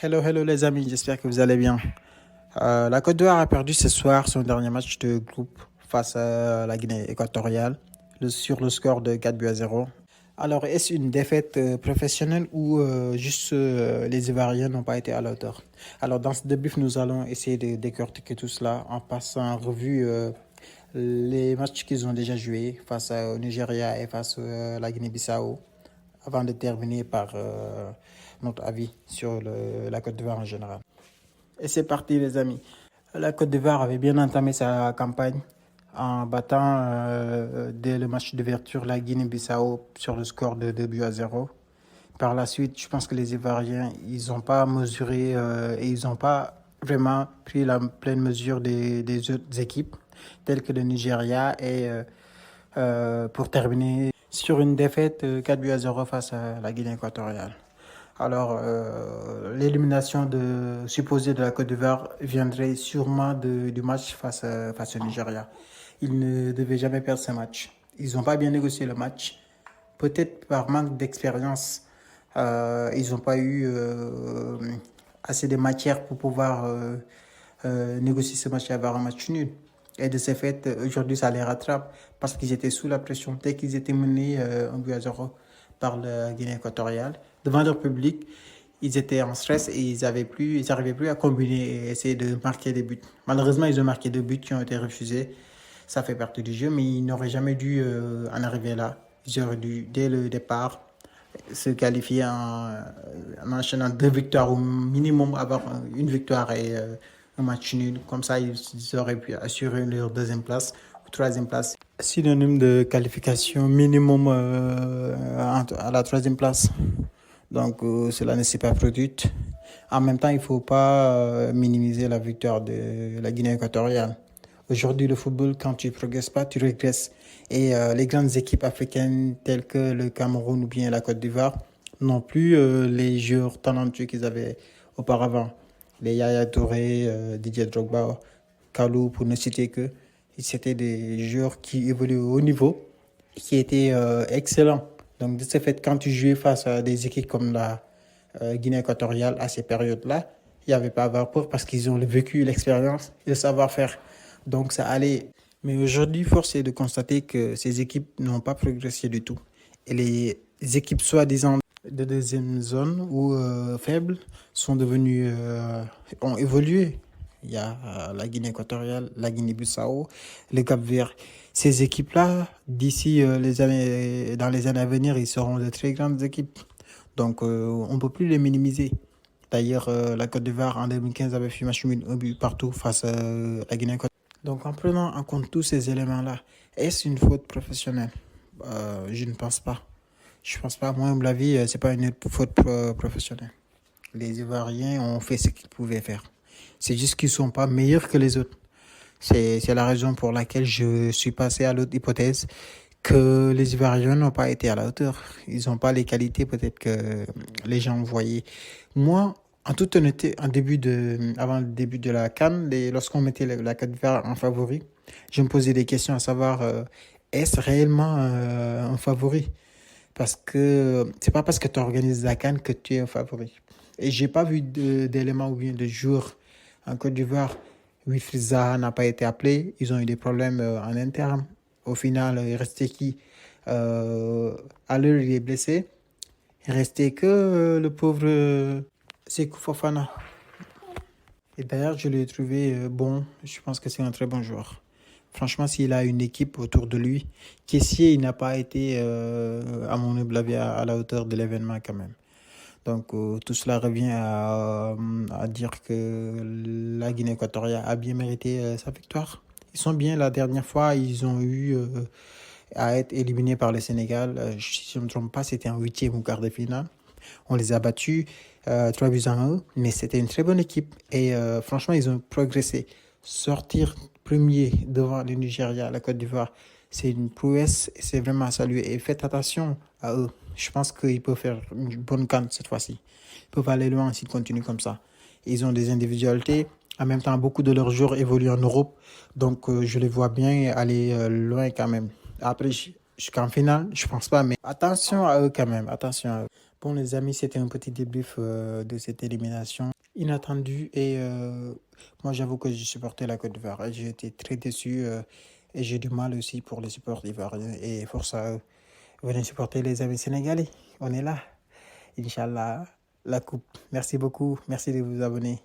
Hello, hello les amis, j'espère que vous allez bien. La Côte d'Ivoire a perdu ce soir son dernier match de groupe face à la Guinée équatoriale sur le score de 4 buts à 0. Alors, est-ce une défaite professionnelle ou juste les Ivoiriens n'ont pas été à la hauteur? Alors, dans ce débrief, nous allons essayer de décortiquer tout cela en passant en revue les matchs qu'ils ont déjà joués face au Nigeria et face à la Guinée-Bissau avant de terminer par notre avis sur la Côte d'Ivoire en général. Et c'est parti les amis. La Côte d'Ivoire avait bien entamé sa campagne en battant dès le match d'ouverture la Guinée-Bissau sur le score de 2 buts à 0. Par la suite, je pense que les Ivoiriens, ils n'ont pas mesuré et ils n'ont pas vraiment pris la pleine mesure des autres équipes, telles que le Nigeria, et pour terminer sur une défaite 4 buts à 0 face à la Guinée équatoriale. Alors, l'élimination supposée de la Côte d'Ivoire viendrait sûrement du match face au Nigeria. Ils ne devaient jamais perdre ce match. Ils n'ont pas bien négocié le match. Peut-être par manque d'expérience, ils n'ont pas eu assez de matière pour pouvoir négocier ce match et avoir un match nul. Et de ce fait, aujourd'hui, ça les rattrape parce qu'ils étaient sous la pression. Dès qu'ils étaient menés 1 but à 0 par la Guinée équatoriale, devant leur public, ils étaient en stress et ils n'arrivaient plus à combiner et essayer de marquer des buts. Malheureusement, ils ont marqué 2 buts qui ont été refusés. Ça fait partie du jeu, mais ils n'auraient jamais dû en arriver là. Ils auraient dû, dès le départ, se qualifier en enchaînant 2 victoires au minimum, avoir une victoire et un match nul. Comme ça, ils auraient pu assurer leur deuxième place ou troisième place. Synonyme de qualification minimum à la troisième place. Donc, cela ne s'est pas produit. En même temps, il ne faut pas minimiser la victoire de la Guinée équatoriale. Aujourd'hui, le football, quand tu ne progresses pas, tu régresses. Et les grandes équipes africaines telles que le Cameroun ou bien la Côte d'Ivoire n'ont plus les joueurs talentueux qu'ils avaient auparavant. Les Yaya Touré, Didier Drogba, Kalou, pour ne citer que. C'était des joueurs qui évoluaient au haut niveau, qui étaient excellents. Donc, de ce fait, quand tu jouais face à des équipes comme la Guinée équatoriale à ces périodes-là, il n'y avait pas à avoir peur parce qu'ils ont vécu l'expérience et le savoir-faire. Donc, ça allait. Mais aujourd'hui, force est de constater que ces équipes n'ont pas progressé du tout. Et les équipes soi-disant de deuxième zone ou faibles sont devenues, ont évolué. Il y a la Guinée équatoriale, la Guinée-Bissau, le Cap-Vert. Ces équipes-là, d'ici dans les années à venir, ils seront de très grandes équipes. Donc, on ne peut plus les minimiser. D'ailleurs, la Côte d'Ivoire en 2015 avait fait match nul un but partout face à la Guinée équatoriale. Donc, en prenant en compte tous ces éléments-là, est-ce une faute professionnelle? Je ne pense pas. Je ne pense pas. Moi, à mon avis, ce n'est pas une faute professionnelle. Les Ivoiriens ont fait ce qu'ils pouvaient faire. C'est juste qu'ils ne sont pas meilleurs que les autres. C'est la raison pour laquelle je suis passé à l'autre hypothèse que les Ivoiriens n'ont pas été à la hauteur. Ils n'ont pas les qualités peut-être que les gens voyaient. Moi, en toute honnêteté, avant le début de la CAN, lorsqu'on mettait la Côte d'Ivoire en favori, je me posais des questions à savoir est-ce réellement un favori? Parce que c'est pas parce que tu organises la CAN que tu es un favori. Et j'ai pas vu d'éléments ou bien de jours en Côte d'Ivoire. Wilfried Zaha n'a pas été appelé. Ils ont eu des problèmes en interne. Au final, il restait qui à l'heure, il est blessé. Il restait que le pauvre Sékou Fofana. Et d'ailleurs, je l'ai trouvé bon. Je pense que c'est un très bon joueur. Franchement, s'il a une équipe autour de lui, Kessié, il n'a pas été, à mon humble avis, à la hauteur de l'événement quand même. Donc, tout cela revient à dire que la Guinée équatoriale a bien mérité sa victoire. Ils sont bien. La dernière fois, ils ont eu à être éliminés par le Sénégal. Si je ne me trompe pas, c'était en huitième ou quart de finale. On les a battus 3 buts à 1, mais c'était une très bonne équipe. Et franchement, ils ont progressé. Sortir premier devant le Nigeria, la Côte d'Ivoire, c'est une prouesse et c'est vraiment à saluer. Et faites attention à eux. Je pense qu'ils peuvent faire une bonne CAN cette fois-ci. Ils peuvent aller loin s'ils continuent comme ça. Ils ont des individualités. En même temps, beaucoup de leurs joueurs évoluent en Europe. Donc, je les vois bien aller loin quand même. Après, jusqu'en finale, je pense pas. Mais attention à eux quand même. Attention à eux. Bon, les amis, c'était un petit débrief de cette élimination. inattendu et moi j'avoue que j'ai supporté la Côte d'Ivoire et j'ai été très déçu et j'ai du mal aussi pour les supporters ivoiriens et pour ça, venez supporter les amis sénégalais. On est là. Inch'Allah, la coupe. Merci beaucoup. Merci de vous abonner.